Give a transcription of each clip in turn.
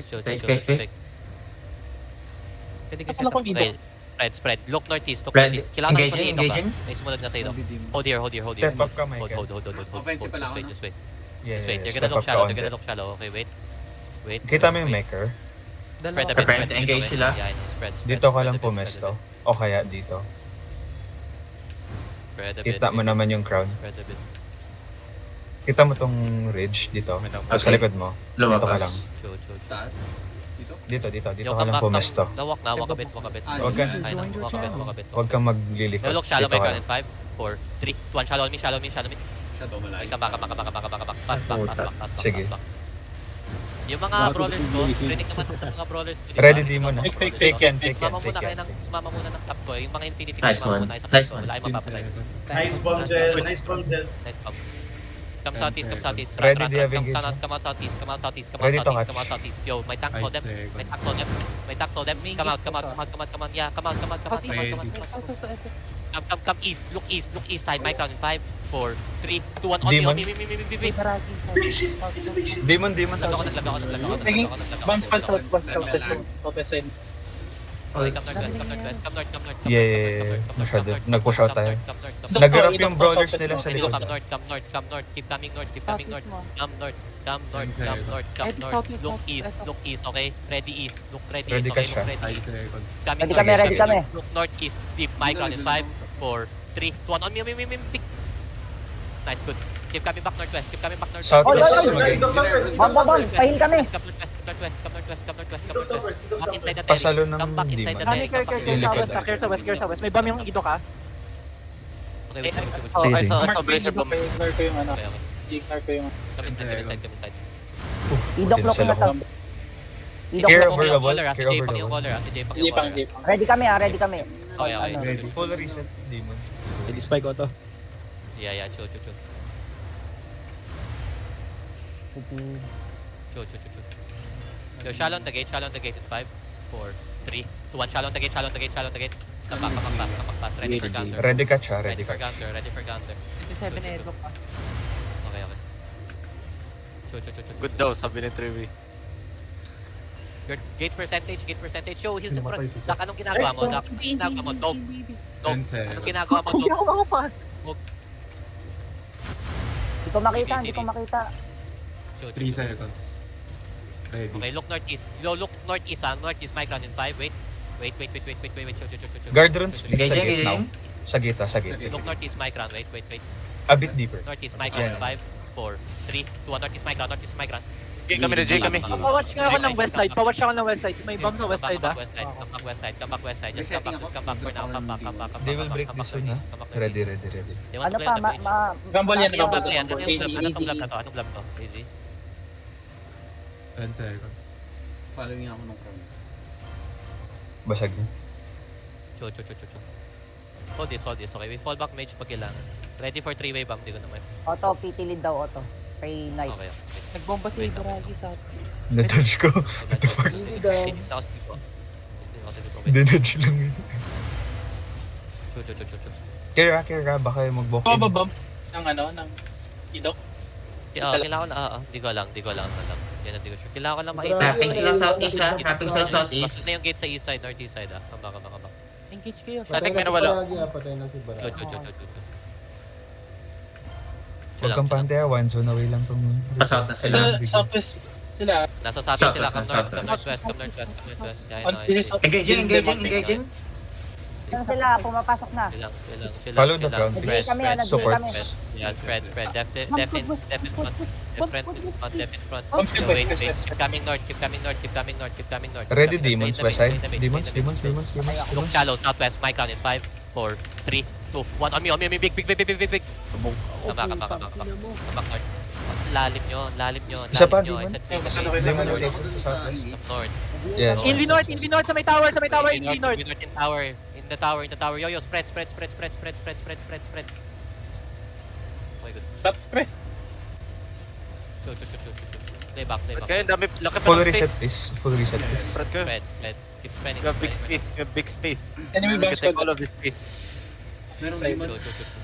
Chill. Fake. Pwede kasi Ako dito. Okay, spread. Look northeast. Kailangan Engaging. May sumunod na sa'yo. Hold here. Step up ka, Michael. Hold. Offensive pala ako, Just wait. Yeah, You're step gonna up ka look shallow. Okay, wait. Kita mo yung maker? Spread a bit. Prepare to engage sila. Yeah, I know. Spread. Dito ka lang pumesto. O kaya dito. Spread a bit. Kita mo naman yung crown. Spread a bit. Kita mo tong ridge dito. O sa likod mo. Dito ka lang. Chill. Taas. Dito. Dito ka lang pumesto. Walk a bit. Huwag ka, Walk a bit. huwag kang maglilikot. Look shallow, Dito my ka friend. lang. 5, 4, 3, 2, 1. Shallow me. Shadow malayo. Come back. Pass back. Sige. Yung mga brawlers ko, training naman sa mga brawlers ko. Ready demon na. Fake. Take yan. Sumama muna kayo ng top ko. Yung mga infinity Nice sumama one. muna kayo sa Nice top ko. one. Wala kayong mapapatay. Nice bombshell. Nice bomb. Come southeast. Ready, do you have engage? Come out southeast. Ready to catch. Come out southeast. Yo, my tanks hold them. My tanks hold them. Come out. Yeah, come out. Come east. Look east side. My crown in 5, 4, 3, 2, 1. On Demon. me. Demon sa Naglag ako. Naging bounce pad south. Open side. Come north. Yeah. Masyado. Nag-push out tayo. Dok, Nag-grab ito yung po, brawlers southwest nila mo. sa Come likod. north. Keep coming north. Come north. Look east, okay? Ready east. Look ready Ready east, ka okay? siya. Look ready east. Ready kami. Look northeast, deep. My ground in 5, 4, 3, 2, 1. On me. Pick. Nice, good. Keep coming back northwest. Southwest. Pahin kami. Come northwest. Back inside the Pasalo terrace. ng Come back inside the demon. terrace. Clear sa west. May bomb yung ido ka? Okay, wait. Easy. I-ignore ko yung ano. Okay. I-ignore ko yung... Come inside. Idok Din lock sila. na to. Idok Care lock. over the wall. Si Care Jay over pang the yung wall. caller. Si Jay pang Hindi yung pang. caller. Ready kami. Okay. Ano? Full reset demons. Ready spike ko to. Yeah, chill. Yo, shallow on the gate in 5, 4, 3, 2, 1. Shallow on the gate. Come back fast. Ready for counter. Ready ka siya. Ready ka. Ready for counter. 27 airlock pa. Okay. Chill. Good daw, sabi ni Trevi. Your gate percentage. Show heals in front. Dak, anong ginagawa mo? Dog. Anong ginagawa mo? Dog. Hindi ko makita. Chill. 3 seconds. Ready. Okay, look northeast. Look northeast, Northeast, my ground in 5. Wait. Chill. Guard runes please sa Engaging, gate now. engaging. Sa gate. Look northeast, my ground. Wait. A bit deeper. Northeast, my ground in 5, 4, 3, 2, 1. Northeast, my ground. Jay kami. Pa-watch nga ako ng west side. May bomb sa west side ah. Come back west side. Just come back for now. Come back. They will break this one ha. Ready. They want Ano to play pa? on the bridge. Rumble yan. Anong Rumble. blab na to? Anong blab to? Easy. 10 seconds. Following ako ng crown. Basag niya. Chill. Hold this. Okay, we fall back mage pag kailangan. Ready for 3-way bomb. Di ko naman. Auto, pitilid daw auto. Kay Knight. Okay. Nagbomba si Wait lang. Baragi sa... Na-dodge ko. Easy down. Dinodge lang yun. Chill. Kira, baka mag-walk Oh, in. babomb. Ng idok. Kailangan na, di ko alam. Yan ang di ko sure. Kailangan ko lang makita. Mapping sila southeast ha. Mapping sila southeast. Bakit na yung gate sa east side, northeast side ah. Come back. Engage kayo. Patay na wala. Patay na si Baragi. Chill. Huwag kang pante ha. One zone away lang tong... Pasout na sila. Southwest sila. Nasa southeast sila. Southwest, Come northwest. Yeah, On this is Engaging. Ano sila? Pumapasok na. Chill. Follow the ground, Nag-break kami ah. Support. Yeah, spread. Def in front. Bomb squad, Wait. west. Keep coming north. Ready demons west side. Demons. Look shallow, southwest, my crown in 5, 4, 3, 2, 1. On me, big. Come back north. Lalim nyo. Isa pa, I demon. said Demon ulit sa southwest. north. Yes. Invi north sa may tower. Invi north. In the tower. Yo, spread. Oh my god. Pre. Chill. Play back. Kaya dami, laki pa Full ng reset space. please. Spread ko. Spread. Keep spreading. You have big space. Enemy bomb You can take all squad. of this space. Meron Side. demon.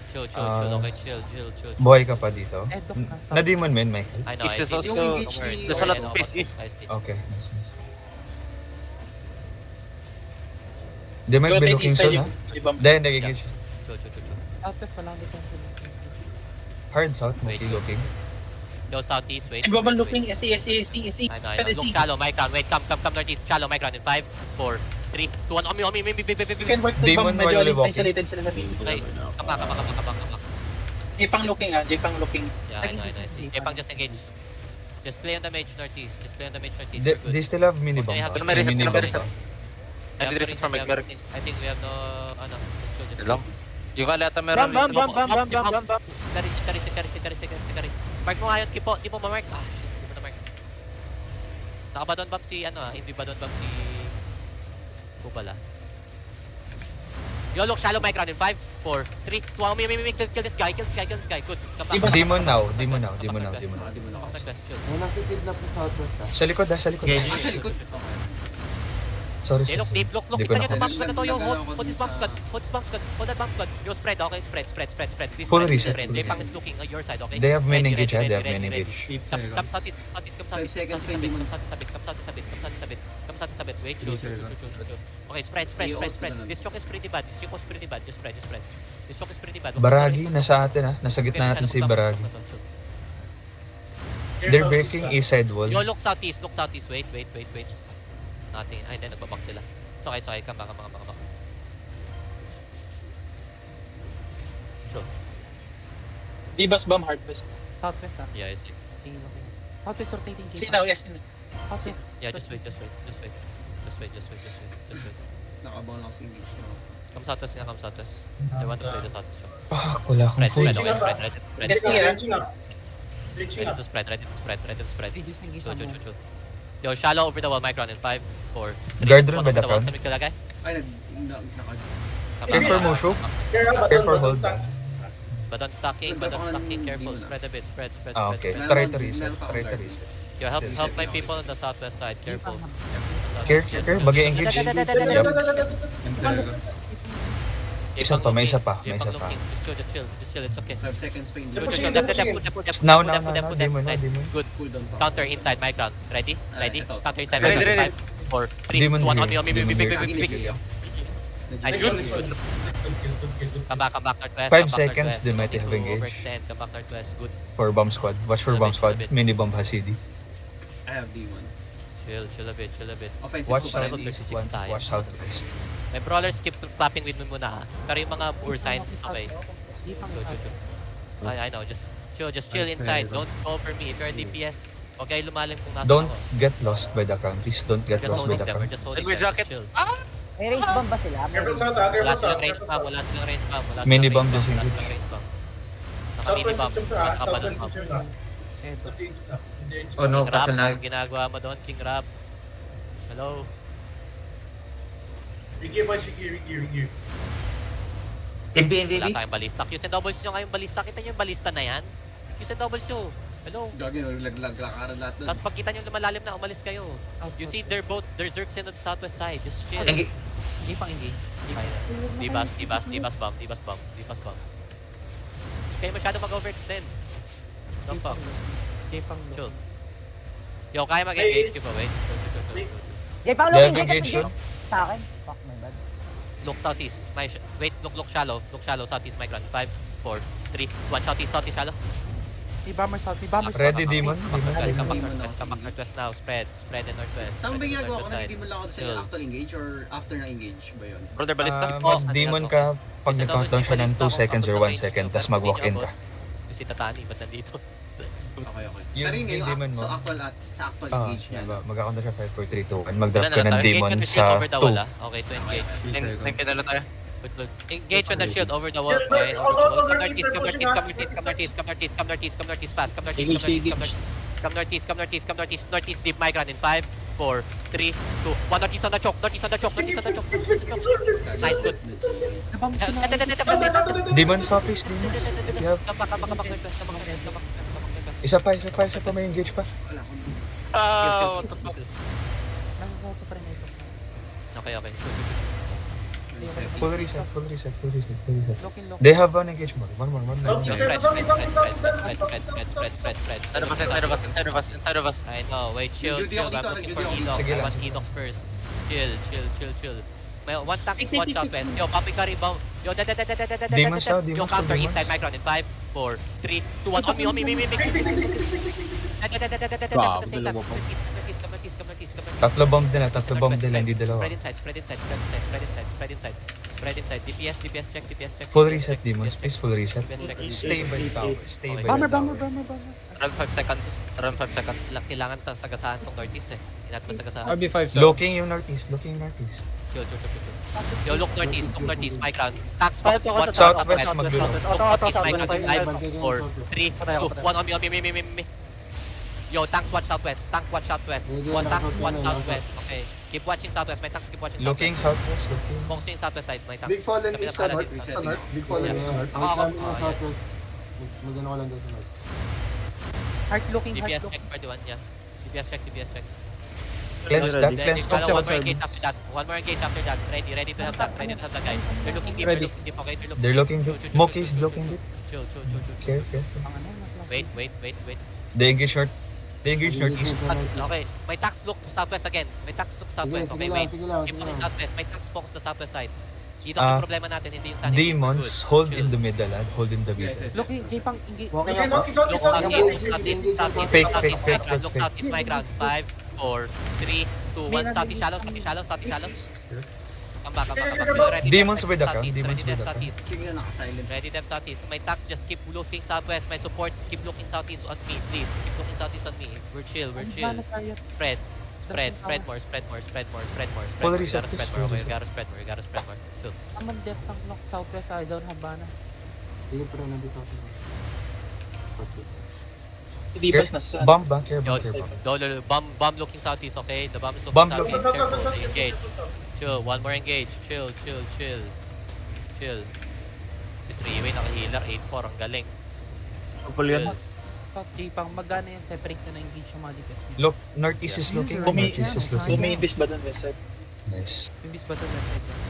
Chill. Ah. Okay, chill. Buhay ka pa dito. Na demon men, Michael. I know. This is I see. also- Don't worry. there's a lot of space east. I see. Okay. They might be Rotate looking inside soon, ha? yung ibang. Then, nag-engage. Chill. Hard south, Wait. mostly looking. Go southeast, wait. Ibabang wait, looking, SE. I know. Pwede Look SE. shallow, my crown. Wait, come northeast. Shallow, my crown in 5, 4, 3, 2, 1. On me. You can work the Demon bomb, medyo while walking. isolated sila sa base. Okay, come back. J pang looking ah, J pang looking. Yeah, I know. Jepang just engage. Just play on the mage northeast. They, We're good. they still have mini bomb. Okay, have ba? to- May reset, Mini may bomb reset. ba? We have Nag-reset to from reach, we have Mercs. to- I think we have no, just Lang. Yung kala ata meron. Bam. Kari. Mark mo ngayon, Kipo. Di mo ma-mark. Ah, shit. Di mo na-mark. Nakabadon bump si, hindi ba doon bump si... Kubala. Yo, look, shallow mic round in 5, 4, 3, 2, 1, kill this guy. Good. Come back. Demon now. Di mo na Come ako. back, question. May nakikidnap sa southwest ah. Sa likod, sa likod. Engage. Sa likod. Okay. Sorry, Hey, look, deep, look. Di ko Kita nyo na- itong bump squad na to. Yo, Nagalaw ko hold this dun bump sa- squad. Hold that bump squad. Yo, spread, okay? Spread. This Full spread, reset, spread. full J-Pang reset. is looking on your side, okay? They have main Ready, engage, ha? ready, They have ready, main ready. engage. 8 Come seconds. southeast, 5 seconds pa hindi mo. Come southeast a bit. Wait, chill. Okay, spread. This choke is pretty bad. Just spread. This choke is pretty bad. Baragi, nasa atin, ha? Nasa gitna natin si Baragi. They're breaking east side wall. Yo, look southeast. Wait. Nothing. Ay, hindi, nagbabak sila. It's okay. Come back. Sure. Divas bomb harvest. Southwest ah. Yeah, I see. Southwest rotating J. See now, yes. Southwest. Yeah, just wait. Nakabang lang sa engage. Come southwest. I want to play the southwest. Fuck, wala akong Spread, food. okay, spread. Yes, Ready to spread. Reduce engage on Chill. more. Yo, shallow over the wall, micron in 5, 4, 3, Guard run by the wall. crown. Can we kill that guy? Ay, Care for Mushu. Care for hold. But on stacking, careful. Spread a bit, spread. Ah, okay. Try to reset. Yo, help my people on the southwest side, careful. Care. Bagi-engage. Yup. 10 seconds. Isa pa, may isa pa. Just chill, it's okay. 5 seconds pa hindi. Dep. Now. Demon. Nice. Good. Cooldown pa. Counter inside my crown. Ready? ito. Counter inside Ready, my ready. crown. 5, 4, 3, 2, Demon 1, on here. me. Demon Big. here. Nice. Good. Come back northwest. 5 seconds, they might have engaged. Overextend. Come back northwest. Good. For bomb squad. Watch for bomb squad. Mini bomb has CD. I have D1. Chill a bit. Offensive Watch ko pa rin. southeast once. Watch southwest. My brawlers keep clapping with me muna ha. Pero yung mga poor sign, okay. J pang Chill. south. I know, just chill inside. Don't go for me. If you're a DPS, huwag kayo lumalim kung nasa Don't ako. get lost by the crown. Please don't get Just lost by holding the them, we're crown. just holding Silver them. jacket. Chill. May range bomb ba sila? Wala silang range bomb, wala silang range bomb. Mini bomb just wala engage. silang range bomb. Naka-mini bomb, naka-balon bomb. Oh no, King Rab, kasunag. anong ginagawa mo doon, King Rab? Hello? MB. Wala tayong ballistak. Use and doubles nyo kayong ballistak. Kita nyo yung ballista na yan? Use and doubles nyo. Hello? Gagi, naglakaran lahat doon. Tapos pag kita nyo lumalalim na, umalis kayo. You see, they're Zergs in on the southwest side. Just chill. Engage. J pang engage. Divas bomb. Kayo masyado mag-overextend. No fucks. J pang low. Chill. Yo, kaya mag-engage ko pa, wait. Jay, pang They have looking. engaged yun. Sa akin. Fuck, my bad. Look southeast. Wait, look shallow. Look shallow, southeast, my ground. 5, 4, 3, 1, southeast, shallow. May bomber south. Ready, Demon. Come back northwest now. Spread and northwest. Tama ba Spread and ginagawa ko northwest na side. hindi mo lang ako sa Chill. actual engage or after na engage ba yun? Brother Balista. Mag-demon ka pag nag-countdown siya ng 2 seconds or 1 second, tapos mag-walk-in ka. Si Tatani, ba't nandito? Okay. Yung Pero yun demon ngayon, mo. sa actual Ah, engage niya. mag-countdown siya 5, 4, 3, 2, 1. Mag-drop ka ng demon Engage on the shield sa over the wall, 2. ah. Okay, to engage. Nagkidala tayo. Good. Engage on the shield over the wall, okay? Come northeast, fast. Come northeast, northeast, deep migrant in 5, 4, 3, 2, 1, northeast on the choke. Nice, good. Nabomb sila. Demon southeast, demon. You have Come back northwest. isa pa may engage pa. Wala akong Ah, what the fuck? Nasa south pa rin ito. Okay. Full reset. Looking. They have one engage more. One more. Spread. Inside of us. I know, wait, chill. Nag-duty ako I'm dito, looking for nag-duty ako Enoch. Sige I lang. want Enoch first. Chill. May one tank is one southwest. Yo, pumping carry bomb. Yo, Demons daw, Yo, demons counter daw, inside demons. my ground in 5, 4, 3, 2, 1. On me. Tatlo bomb nila, hindi dalawa. Spread inside. DPS check. Full reset, demons. Please, full reset. DPS check. Stay by tower. Stay by Bomber, the tower. bomber. Around 5 seconds. Around 5 seconds. Kailangan tang sagasaan tong northeast eh. Hindi natin masagasaan. RB5 Looking yung northeast. Chill. Yo, look northeast, my ground. Tax box, one Southwest, southwest. magdulo. Northeast, my ground. Patay, 5, 4, 3, 2, 1 on me. Yo, tanks watch southwest. One tanks, one southwest. Okay. Keep watching southwest. My tanks keep watching Looking southwest. southwest, looking. Bongso yung southwest side, my tanks. Big Fallen Kami is na sa north. dito. Sa north. Big Fallen is sa north. Ako, Ang namin ako. ng southwest. Magano ka lang doon sa north. Heart looking, DPS heart check, looking. party 1, yeah. DPS check. Cleanse that, cleanse One more that. engage after that. Ready to have that. Guy. They're looking deep, Ready. okay? They're looking deep. Moki's looking deep. Chill. Careful. Ang ano, naklas. Wait. They engage short. They engage northeast. Okay, my tax look southwest again. Sige Okay, lang, wait. sige lang. Keep looking southwest. My tax focus sa southwest side. Dito ang problema natin, hindi yung sanity. Demons, Good. hold Chill. in the middle, lad. Hold in the middle. Looking, J-Pang, engage. Walking Sige, up. Look southeast, Fake, fake, southeast, fake, my ground. Look fake. southeast, my ground. 5, 4, 3, 2, 1. Southeast shallow. Come back. Ready, Demons depth, with the southeast, cam, demons ready, with depth, the cam. southeast. King na naka-silent. Ready depth southeast. My tax just keep looking southwest. My supports keep looking southeast on me, please. Keep looking southeast on me. We're chill. Ano, chariot? Spread more. Full You reset, gotta spread please, more. full You gotta spread more. Chill. Naman depth ang lock southwest, I don't have mana. Sige, pero nandito ako sa southwest. Hindi bas na sa Bomb back here, Yo, bomb looking southeast, okay? The bomb is looking Bomb southeast. looking- Careful, they engage. Chill, one more engage. Chill. Si 3-way naka-healer, 8-4, ang galing. Couple yan. Chill. J-Pang, magana yan, separate na engage yung mga DPS niya. Look, northeast is looking. Northeast is looking. Bumi-invis ba doon, west side? Nice. Imbis ba ito left side yan?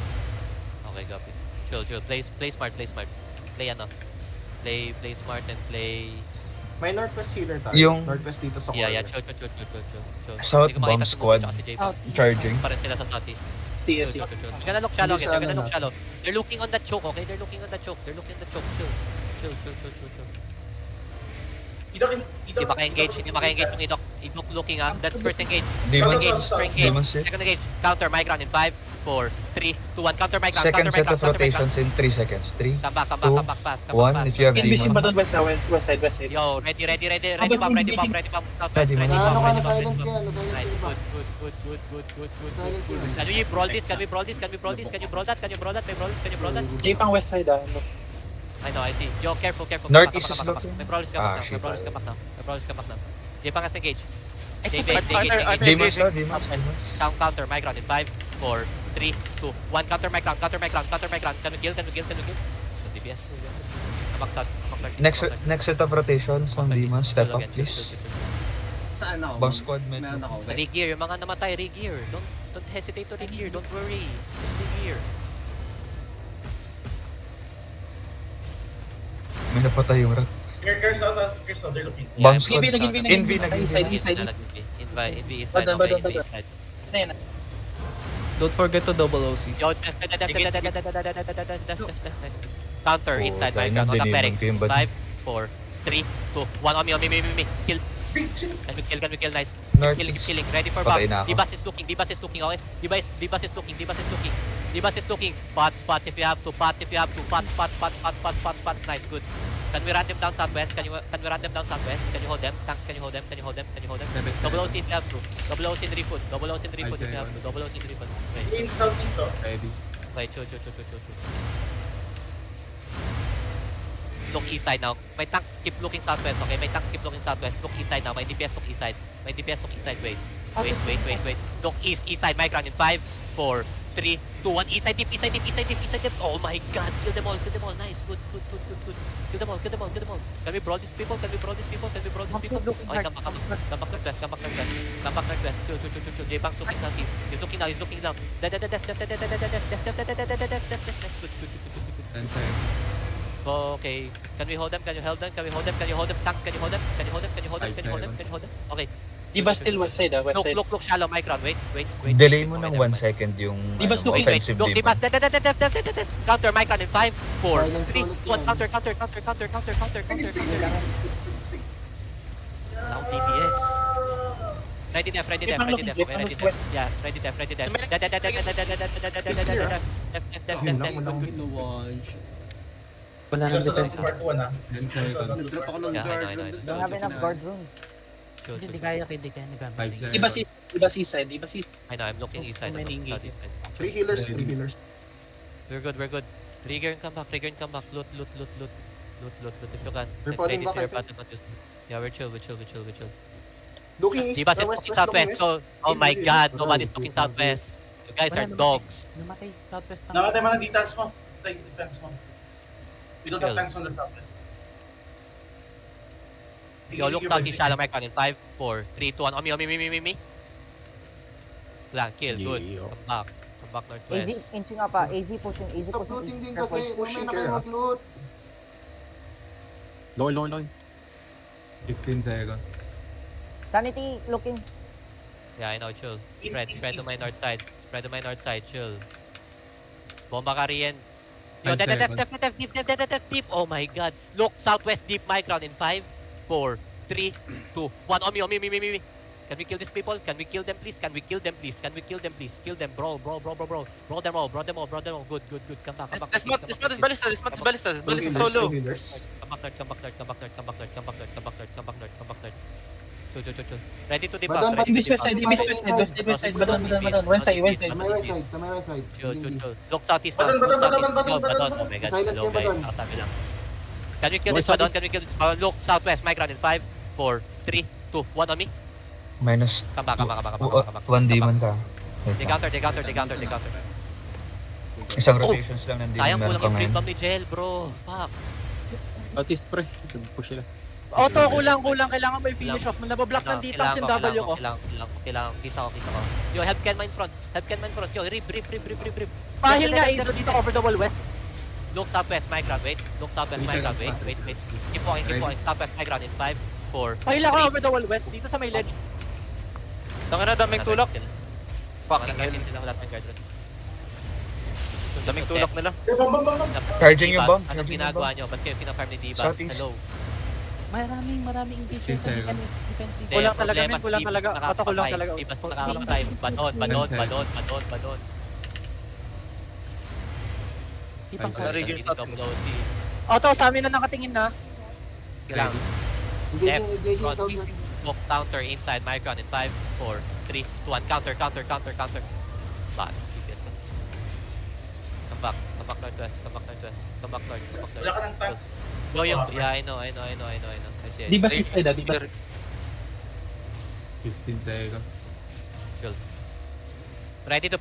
Okay, copy. Chill. Play smart. Play ano? Play smart and play... May northwest healer tayo. Yung- Northwest dito sa Yeah, corner. chill. South Hindi ko makita bomb si Momo squad. tsaka si J-Pang. Charging. Pa rin sila sa southeast. CS. Chill. They're gonna look shallow Hindi again. sa ano na. Shallow. They're looking on that choke, okay? They're looking on that choke. Chill. Hindi maka-engage yung Idok. Idok looking That's first engage. Demons, First engage. demons here. Second engage. Counter my ground in 5, 4, 3, 2, 1. Counter my ground. Second Counter my set ground. of rotations in 3 seconds. 3, Come back two, fast. 1. If you have Invis ba doon, demons. west side? Yo, ready. Ready basta bomb. hindi- Southwest. Ready, Ready man. Na ano ka, bomb. na-silence ka. Na-silence Nice. ka ba? Good. Silence ka. Can we brawl this? Can we brawl that? Can you brawl that? J-Pang west side ah. I know, I see. Yo, careful. Northeast is Come back. looking. May brawlers ka Ah, back shit, now. J-Pang has engage. Ay, They sa base, engage. Demons daw, demons. Counter my ground in 5, 4, 3, 2, 1. Counter my ground. Can we kill? So, DPS. Next set of rotations ng demons. Step up, please. Saan ako? Bomb squad, man. Meron ako. West. Regear, yung mga namatay, regear. Don't hesitate to regear. Don't worry. Just regear. May napatay yung rat. Yeah, Bomb squad. Invi, Envy Side, nag-envy. side. Invite is side. Badan, Okay, badan. invite side. Ano yan? Don't forget to double OC. Yo, counter inside my ground. On the Dinimon pairing. ko yung body. 5, 4, 3, 2, 1. On me. Kill. Can we kill? Nice. Northeast. Killing. Ready for bomb. Patay na ako. Dibas is looking, okay? Dibas is looking. Pots, if you have to. Pots. Nice, good. Can we run them down southwest? Can we run them down southwest? Can you hold them? Tanks, can you hold them? Double OC if you have to. Double OC in 3 foot if you have to. Double OC in 3 foot. Okay, chill. Look east side now. My tanks keep looking southwest, okay? Look east side now. My DPS look east side. Wait. Look east side. My ground in 5, 4, 3, 2, 1. East side deep. Oh my god. Kill them all. Nice. Good. Kill them all. Can we brawl these people? Okay, come back northwest. Chill. J-Bank's looking southeast. He's looking now. Def. Good. Okay. Can we hold them? Tanks, can you hold them? Okay. Diba still west side west side. Look, shallow, Micron. Wait. Delay mo Okay, ng never 1 mind. second yung Dibas ano, looking, offensive Look, Demon. Dibas. Counter, Micron in 5, 4, Silence 3, ulit 2, 1. yan. Counter. Now DPS. Ready def. Okay, ready def. Yeah, ready def. Def. Yun lang, wala akong hit. No one. Wala nang defense. 10 seconds. Nag-drop ako ng Yeah, I guard. know. Don't have enough guard room. Hindi kaya nagamit. 5 seconds. Diba seaside, diba seaside. I know, I'm looking east side. I'm Many looking south engages. east side. 3 healers, 3 healers. We're good. Trigger and come back. Loot. If you can. We're Like, falling ready back, to your I think. button, not just- Yeah, we're chill. Looking east, Diba, west, looking west, southwest. looking west. So, oh my Wait, god, wait, nobody's wait, looking wait, southwest. You guys Wala are naman. dogs. Namatay, southwest na. Namatay mga details mo. Take defense mo. We don't have Chill. tanks on the southwest. Yo, look down, shallow Micron in 5, 4, 3, 2, 1. Oh, me. Lang, kill, good. Come back AZ, northwest. inching up ah. AZ pushing. Stop looting din Careful. kasi, mamaya na kayo mag-loot. Low. 15 seconds. Sanity looking. Yeah, I know, chill. East, Spread east, to east, my east. north side, chill. Bomba ka rin. Yo, 5 seconds. deep. Oh my god. Look, southwest deep Micron in 5, 4, 3, 2, 1. Oh, me. Can we kill these people? Can we kill them, please? Kill them, bro. Bro them all. Good. Come back. This mod is ballista. This mod is ballista. This 2 ballista healers, solo. 2 healers. Come back north. Chill. Ready to dip Badon, up. badon. West side, west side. Badon. West side. Sa may west side. Chill. Ding, ding. Look southeast now. Badon. Oh my god. Silence Hello, kayo, guys. Badon. Nakasabi lang. Can we kill this Badon? Look, southwest. Micron in 5, 4, 3, 2, 1 on me. Minus Come back. 1 demon ka. They counter. Isang rotations lang ng demon Sayang meron kulang ka yung ngayon. bomb ni Jel, bro. Fuck. Autis pre. Push sila. Auto, kulang. Kailangan may finish off. Nabablock ng dito ang W ko. Kailangan. Kita ko. Yo, help Kenma in front. Yo, rip. Pahil nga, dito over the wall west. Look southwest, Micron, wait. Wait. Keep walking. Southwest, Micron in 5, 4. Pahil ako over the wall west. Dito sa may ledge. Tanga na daming tulak. Fuck, Nag-guard sila wala tayong guard ron. daming tulak nila. Charging yung bomb. Anong ginagawa nyo? Ba't kayo pina-farm ni Divas? Southeast. Hello. Maraming engagement 15 sa defensive. Hindi, Kulang talaga, problema, men. Kulang Divas talaga. nakakapatay. Auto, kulang talaga. Divas nakakapatay. Badon. Tipang Five sa Region Dito South. below si... Auto, sa amin na nakatingin na. Kailangan. Engaging Front. southwest. Walk counter inside Micron in 5, 4, 3, 2, 1. Counter. Bad. DPS ka. Come back northwest. Wala ka ng tanks. Go yung... Yeah, I know. I see. Diba seaside, diba? 15 seconds. Ready to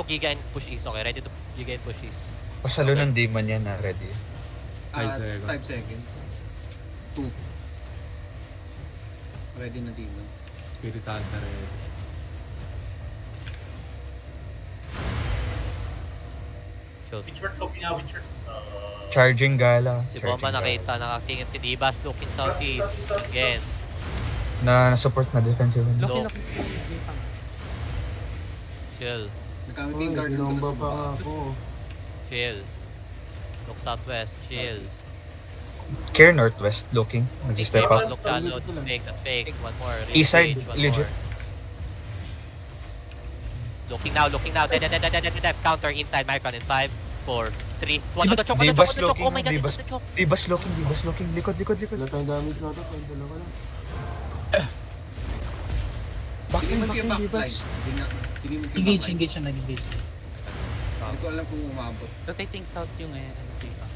giga and push east, okay? Ready to giga and push east. Pasalo ng demon yan na ready. 5 seconds. 5 seconds. 2. Ready na demon. Spirit Hunter ready. Shoot. Witchert looking out, Witchert. Charging gala. Si Bomba nakita, nakatingin si Divas looking southeast. Again. Na-support na defensive. Look. Loki skill. Tipang. Chill. Nagamit Uy, yung guard room binomba sa pa nga baba. ako. Chill. Look southwest. Chill. Care northwest looking. Nag-step up. Look shallow. That's fake. One more. East side, One legit. more. Looking now. Dead. Counter inside Micron in 5, 4, 3, 2, 1. Divas Oh looking, my god, Divas. it's the choke. Divas looking. Likod. Wala tayong damage ata. Tayong dalawa lang. Hindi mo yung Back backline. Divas. Hindi mo yung Engage backline. siya, nag-engage. Hindi ko alam kung umabot. Rotating south yung tipang.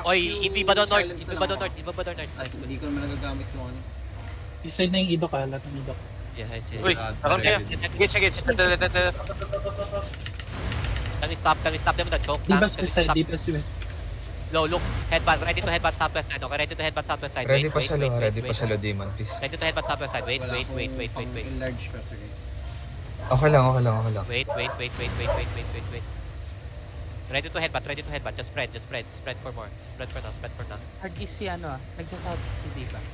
Oy, Inviva doon north. Silence na Inviva lang doon ako. north. Ay, hindi ko naman nagagamit yung ano. Seaside na yung idok, lahat ng idok. Yeah, I see. Uy, naroon kayo. Engage. Can we stop them with the choke? Diba Can we side, stop? diba side. Low, look. Headbutt. Ready to headbutt southwest side. Okay, ready to headbutt southwest side. Ready Wait, pa wait, salo, wait, ready wait, pa wait. salo demon please. Ready to headbutt southwest side. Wait. Wala akong enlarge pa. Sige. Okay lang. Wait. Ready to headbutt. Just spread for more. Spread for now. Hard is si ano nagsasouth si Divas.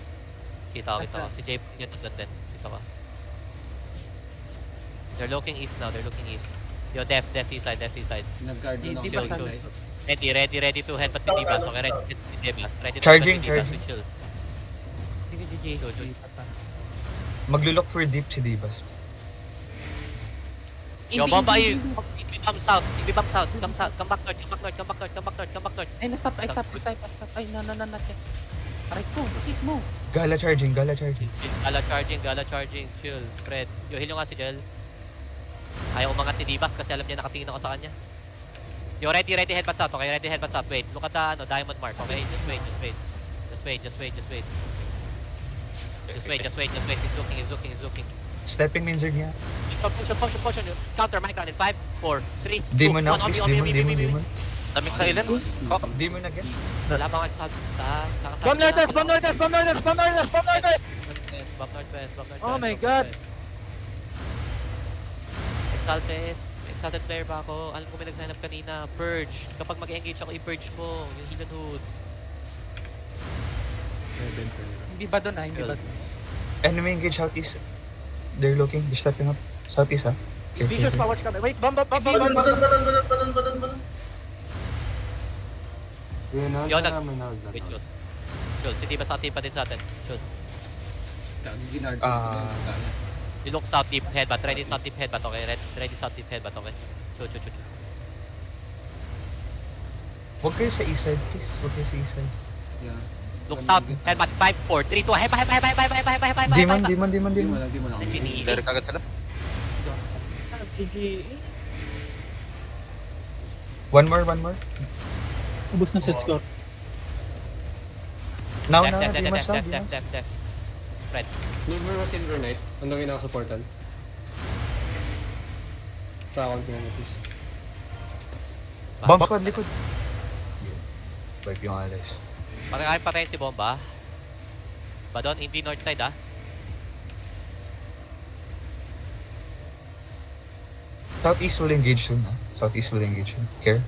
Kita ko. Si Jay yun doon din. Kita ko. They're looking east now, Yo, def east side. Nag-guard Di- na di ako ba sa sa- side. Ready to headbutt ni Divas. Okay, ready to headbutt ni Divas. Ready to Charging, headbutt ni Divas. charging. Chill. Sige, GG. Go, go. Divas Maglulook for deep si Divas. Yo, bomba is. Come south. Come back north. Ay, na-stop. Ay, no, not yet. Aray ko, sakit mo. Gala charging. Gala charging. Chill. Spread. Yo, heal nyo nga si Jel. Ayaw umangat ni Divas kasi alam niya nakatingin ako sa kanya. Yo, ready headbutt south. Okay, ready headbutt south. Wait, look at the diamond mark. Okay, just wait. He's looking. Stepping Minzer niya. Potion. Counter Micron in 5, 4, 3, 2, Demon 1. now, please. Demon. Daming silence. Oh, Demon again. Wala bang exalt? Bomb northwest! Bomb northwest. Oh my God. Exalted player ba ako? Alam ko may nag-sign up kanina. Purge. Kapag mag-engage ako, i-purge mo. Yung Healing Hood. Hindi ba doon hindi ba doon? Enemy engage southeast. They're stepping up. Southeast ha. Vicious pa, watch kami. Wait, bomb. Badan. Yun, Yo, namin na. Wait, shoot. Si Divas nakateam pa din sa atin. Shoot. Ginard ko Ah. na kaya. You look south deep headbutt. Ready south deep headbutt. Okay, ready south deep headbutt. Okay. Shoot. Huwag kayo sa east side, please. Huwag kayo sa east side. Yeah. Look south. Headbutt. 5, 4, 3, 2. Headbutt. Demon. Di mo lang ako. direct agad sila. One more. Ubus na set score. Now, Def. Demon sound. Spread. Never was Silver Knight. Ang dami nakasupportan. Sa account ko na please. Bomb squad, likod. Wipe yung alis. Patayin si Bomba. Badon, hindi north side Southeast will engage soon ha. Care?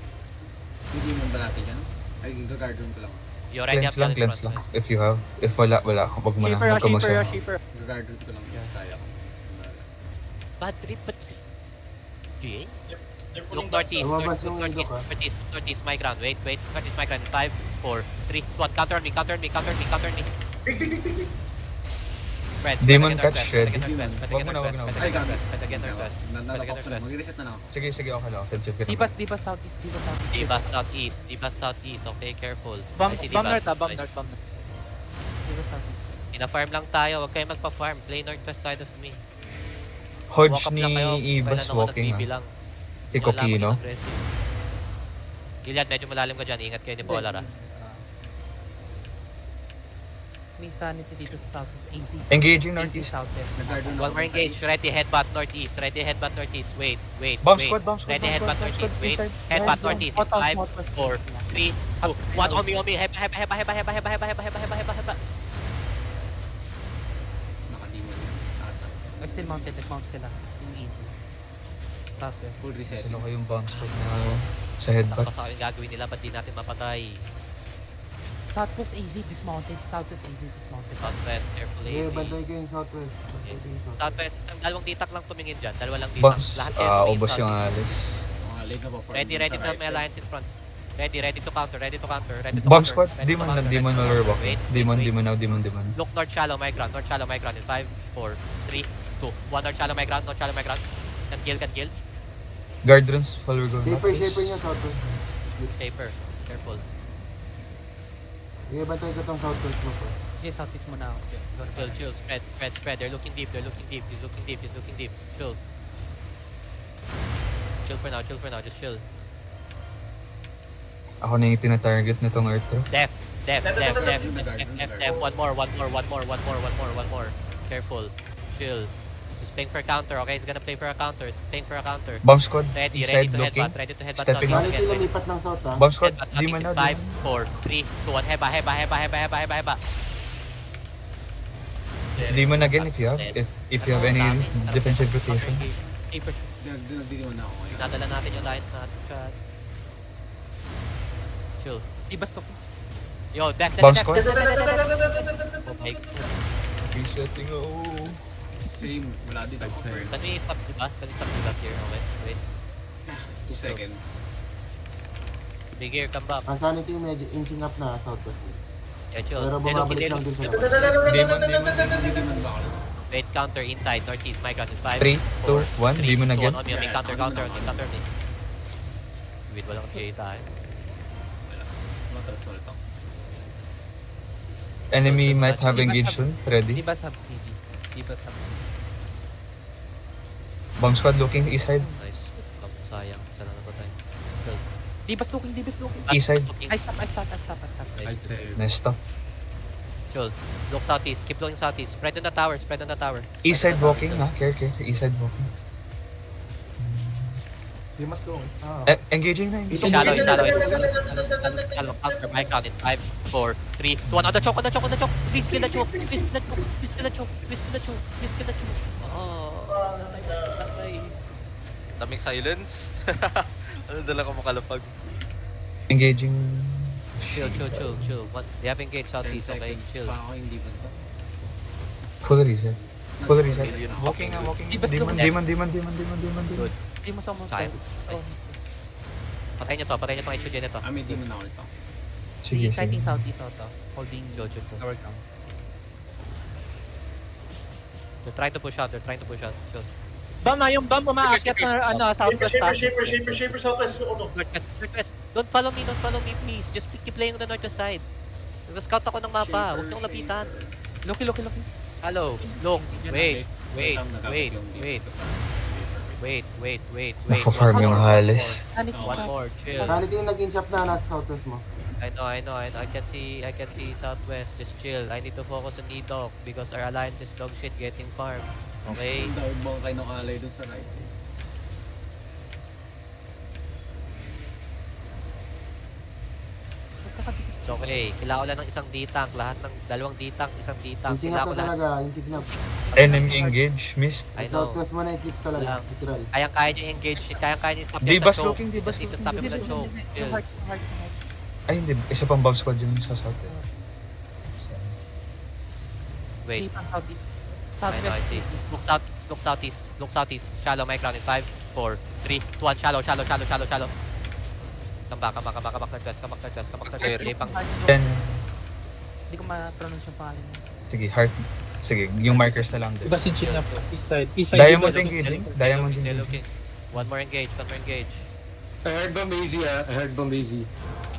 Hindi mo ba natin yan? Ay, gag-guard room ko lang. You already have Cleanse lang. If you have. If wala. Huwag mo na. Huwag ka magsama. Gag-guard room ko lang. Kaya ko. Bad trip, but... GA? They're Look pulling back. northeast, Lumabas yung window ka. northeast, my ground. Wait. Northeast, my ground. 5, 4, 3, 2, 1. Counter me. Spread. Demon again, catch, northwest, ready. spread Wag mo na. Ay, gagas. Spread again, northwest. Nanakop ko na. Mag-reset na lang ako. Sige, okay lang. Offensive ka naman. Divas southeast. Divas southeast. Okay, careful. Bomb I see north. Divas. Divas southeast. Ina-farm lang tayo. Huwag kayo magpa-farm. Play northwest side of me. Hodge Walk up ni lang kayo. Ibas Kailan ako walking ha. nagbibilang. Ikokino. Gilad, medyo malalim ka dyan. Ingat kayo ni Polar May sanity dito sa southeast. AZ. Engaging AZ northeast. southwest. Nag-guard room One more engage. Ready headbutt northeast. Wait. Bomb squad. Ready headbutt northeast. Wait. Inside. Headbutt northeast. In 5, Southwest. 4, 3, 2, 1. On me. Heba. Nakademon yan. Ata. Still mounted. Nag-mount sila. Yung AZ. Southwest. Full reset. Sino kayong bomb squad na sa headbutt? Saka sa akin gagawin nila. Ba't di natin mapatay? Southwest AZ dismounted. Southwest. Southwest. Careful Eh, AV. bantay ko yung southwest. Southwest. Dalawang ditak lang tumingin dyan. Dalawa lang ditak. Boss, Lahat kayo tumingin ubos yung southeast. alis. Mga late na po. Ready to may alliance in front. Ready to counter. Bomb squad. Ready to Demon counter, lang. Demon ready to or counter. walking. Wait. Demon now. Demon. Look north shallow, my ground in 5, 4, 3, 2, 1. North shallow, my ground. Can kill. Guard runes. Follower go. Shaper niya southwest. Shaper. Careful. Eh, bantay ko tong southwest mo po. Yes, southeast muna ako. Chill. Spread. They're looking deep. He's looking deep. Chill. Chill for now. Just chill. Ako na yung tinatarget nitong Earth. Def. Nag-guard. One more. Careful. Chill. He's playing for a counter, okay? He's gonna play for a counter. Bomb squad. Ready Inside to looking. headbutt. Stepping south up. Sanity again. lumipat ng south ha. Bomb squad. Headbutt Demon now. 5, 4, 3, 2, 1. Heba. Demon again if you have. If you have any defensive rotation. Shaper. Nagdidimon na ako ngayon. Nadala natin yung lines natin, chat. chill. Ibas to. Yo, death, Bomb death, squad? death, death, death, death, death. Oh my god. Resetting, oh. Same, wala din ako. Side. Can we stop the bus? Can we stop the bus here? Okay, wait. 2 seconds. Big gear, come back. Ang sanity medyo inching up na southwest. Yeah, chill. Pero They're bumabalik looking, lang din sa Demon, demon, demon, demon. wait, counter, inside, northeast, my ground is 5. 3, 2, 1, demon again. On me, counter, counter, on me, counter me. Wait, walang kita eh. Matras ulit ako. Enemy might have engaged soon. Ready. Diba subsidy? Diba subsidy? Bomb squad looking east side. Nice. Sayang, isa lang napatay. Dibas looking, dibas looking. East side. I stop, I stop, I stop, I stop. I'd say. Nice stop. Chill. Look southeast, keep looking southeast. Spread on the tower, spread on the tower. East side walking, ha? Care, care. East side walking. Di mas doon. Engaging na, engaging. Shallow, shallow, counter, my ground in 5, 4, 3, 2, 1. On the choke, on the choke, on the choke. Please kill the choke, please kill the choke, please kill the choke, please kill the choke, please kill the choke. Oh, ay. Daming silence. Ano dala ko makalapag? Engaging. Chill, chill, chill, chill. They have engaged 10 southeast, okay? seconds Chill. pa ako hindi ba to? Full reset. Full reset. Million. Walking, walking. Di ba Demon, slow? demon, demon, demon, demon, demon, demon. Good. Di mo sa monster. Sayang. Patay nyo tong HUJ na to. May demon na ulit ako. Sige, Fighting sige. southeast auto. Holding Chill, chill, chill. tower ground. They're trying to push out, they're trying to push out. Chill. Bam na, yung bam umaakyat na southwest Shaper, top. shaper, shaper, shaper, southwest. Oh, no. Northwest, northwest. Don't follow me, please. Just keep playing on the northwest side. Nasa-scout ako ng mapa, huwag niyong lapitan. Loki, loki, loki. Hello, look, wait, wait, wait, wait. Wait. Nafo-farm yung Halis. Sanity, One more, chill. Sanity yung nag-inch up na nasa southwest mo. I know. I can see southwest. Just chill. I need to focus on E-Doc because our alliance is dog shit getting farmed. Okay? Ang dawag mo kayo nakalay dun sa right side. It's okay. Kailangan ko lang ng isang D-tank. Lahat ng dalawang D-tank, isang D-tank. Inching up Kailangan ko na lahat. talaga, inching up. Enemy engage. Missed. I know. Southwest mo na yung clips talaga, Lang. literal. Kaya niyo i-engage. Kaya niyo i-stop Di yung bas choke. looking, di bas Just need to looking. stop him with the choke. Yung Chill. heart, yung heart, yung heart. Ay, hindi. Isa pang bomb squad yun sa south. Wait. Deep ang southeast. I know, I Southwest. see. Look southeast. Look southeast. Shallow, my ground in 5, 4, 3, 2, 1. Shallow. Come back northwest. Okay, pang Then, Hindi ko ma-pronounce yung pangalan niya. sige, heart. Sige, yung markers na lang din. Diba si Chin up east side? East Diamond They're engaging. looking, Diamond they're engaging. looking. One more engage. I heard Bombazy I heard Bombazy.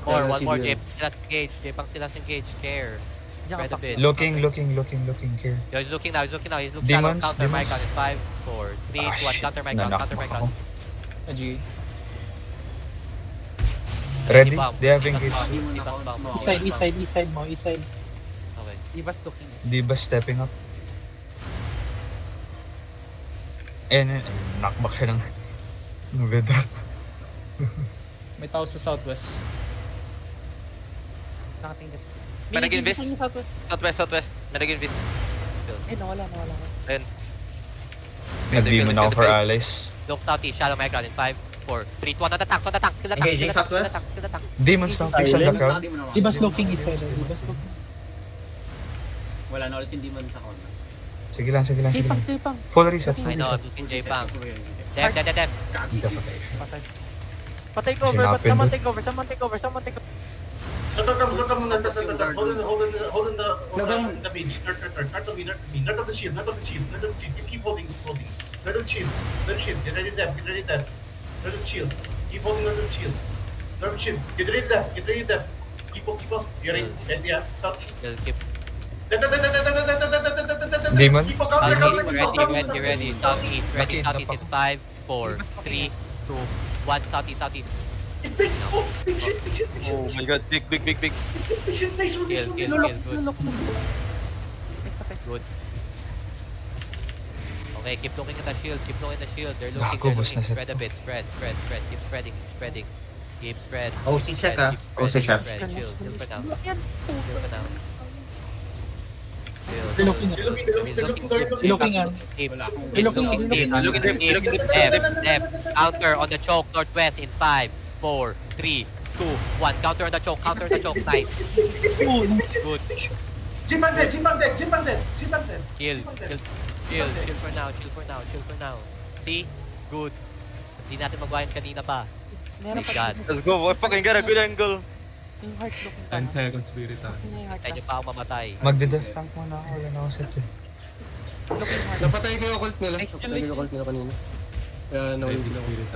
Or There's a one more. CBR. J pang silas engage. Care. Diyan Spread ka a pa. bit. Looking, care. Yo, he's looking now. He's looking Demons, shallow. Counter my demons. ground in 5, 4, 3, 2, 1. shit. Counter my ground. Nanakmak ako. Ready? Ready? They have engaged. East side mo, east side. Okay. Dibas looking. Di ba stepping up? Knockback siya ng bedrock. May tao sa southwest. Nakatingin kasi. May nag-invest? Sa inyo, southwest. Southwest. May nag-invest. Eh, nawala. Nag-demon ako for allies. Look southeast. Shallow my ground in 5, 4, 3, 2, 1. On the tanks. Skill the tanks. Engaging southwest? Skill the tanks. Demons now, please on the crowd. Dibas looking east side. Dibas looking. Wala na ulit yung demon sa corner. Sige lang. J-Pang. Full reset, I know. I'm looking J-Pang. Dev. Hindi ka patay. Patay. Patay cover, but Sinapin someone take over. Come, hold on the beach. North of me. North of the shield. Just keep holding. North of the shield. Get ready to death. North of the shield. Keep holding north of the shield. North of the shield. Get ready to death. Keep up. You're right. And yeah, southeast. Still keep. Demon? Keep counter. Ready. Southeast. Ready. Southeast in 5, 4, 3, 2, 1. Southeast. It's big. Oh, big shit. Oh my god, big. Big shit. Nice one. Sulok. Pesta. Good. Okay, keep looking at the shield. They're looking. Gago, boss, nasa- Spread a bit. Spread. Keep spreading. Keep spread. OC check ah. OC check. Chill for now. Looking yan. Looking deep. Counter on the choke northwest in 5, 4, 3, 2, 1. Counter on the choke, counter on the choke. Nice. Good. Jin Bang dead, Jin Bang dead, Jin Bang dead, Jin Bang dead. Chill for now. See? Good. Hindi natin magawa yun kanina pa. Meron pa God. Let's go. I fucking got a good angle. yung heart looking 10 seconds, Spirit. Yung heart Tayo pa ako mamatay. Magde-death tank muna ako. Wala na ako set eh. looking heart. Napatay ko yung occult nila. Nice Napatay ko yung occult nila kanina. Kaya nawin sila. Spirit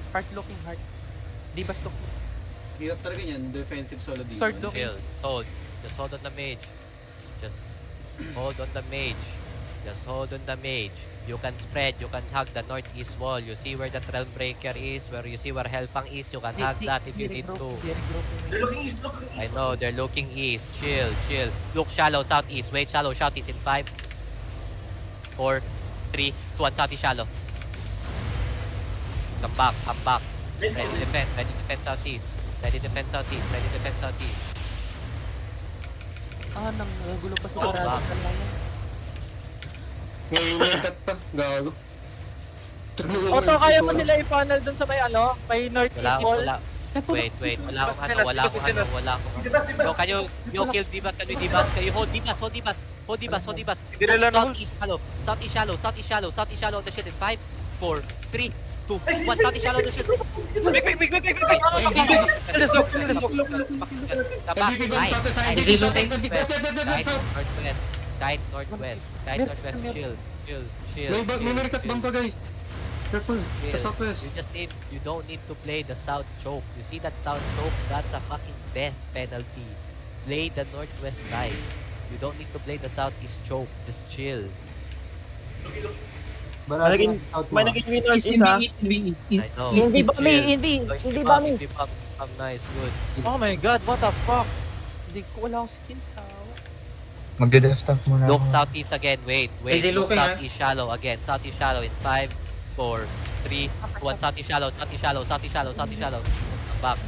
Heart looking heart. Divas look. Hirap talaga yan, defensive solo dito. Sword looking. Chill. Just hold on the mage. Just hold on the mage. Just hold on the mage. You can spread, you can hug the northeast wall. You see where the Realm Breaker is, where you see where Hellfang is, you can hug that if you need to. They're looking east, looking east. I know, they're looking east. Chill. Look shallow, southeast. Wait, shallow, southeast in 5, 4, 3, 2, 1, southeast shallow. Come back. Ready defend southeast. Ready defend southeast. Nang gulo pa Oh, sigurado back. sa Lions. Ngayon yung cut pa. Gago. Otto, kaya mo sila i-funnel dun sa may northeast wall? Wala. Wait. Wala akong Dibas, dibas. No, can you kill Dibas? Can you Dibas? Can you hold Dibas? Hindi nila na hold. Southeast shallow on the shield in 5, 4, 3, 2, 1. Southeast shallow on the shield. Quick. Let's go. Tapa. Easy looting. Guide northwest. Chill. May marikat bang pa, guys? Careful. Sa Chill. southwest. You don't need to play the south choke. You see that south choke? That's a fucking death penalty. Play the northwest side. You don't need to play the southeast choke. Just chill. Baragi na sa south mo. May naging northeast ha. I know. Hindi ba me? Chill. Hindi ba me? Nice, good. Oh my god, what the fuck? Hindi ko wala akong skill. Magde-death tank muna Look ako. southeast again. Wait. Easy Look looking, southeast shallow again. Southeast shallow in 5, 4, 3, 2, 1. Southeast shallow. Come back.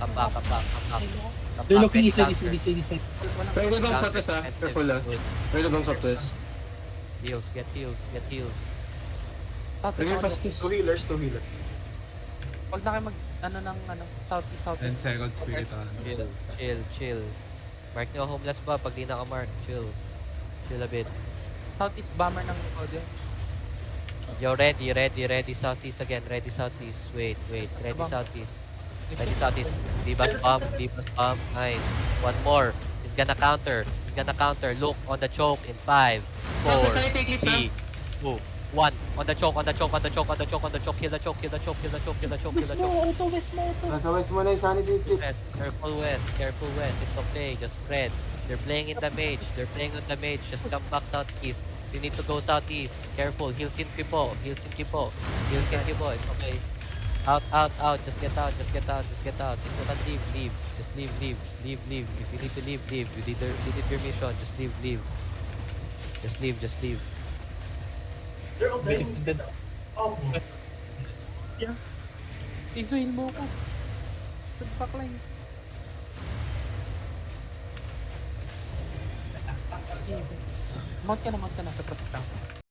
They're looking east Ready side, counter. east side. Pwede bang southwest ha? Careful ha. Good. Pwede bang southwest? Get heals. Lagyan fast kiss. Healers. Wag na kayo southeast. 10 seconds, Spirit. Chill. Mark nyo homeless ba? Pag di naka-mark, chill a bit. Southeast bomber ng audio. Yo, ready southeast again. Ready southeast. Wait. Ready southeast. Dibas bomb. Nice. One more. He's gonna counter. Look on the choke in 5, 4, Southwest side, take leaps ha. 3, 2, 1. On the choke. Kill the choke. West mo. Nasa west mo na yung sanity West. Careful west. It's okay. Just spread. They're playing in the mage. Just come back southeast. You need to go southeast. Careful. Heals in Kipo. It's okay. Out. Just get out. If you can leave. Just leave. If you need to leave. You did your mission. Just leave. Just leave. They're all dead. It's dead. Oh, Isuhin mo ko. Sa backline. Mount ka na. Sa protect ako.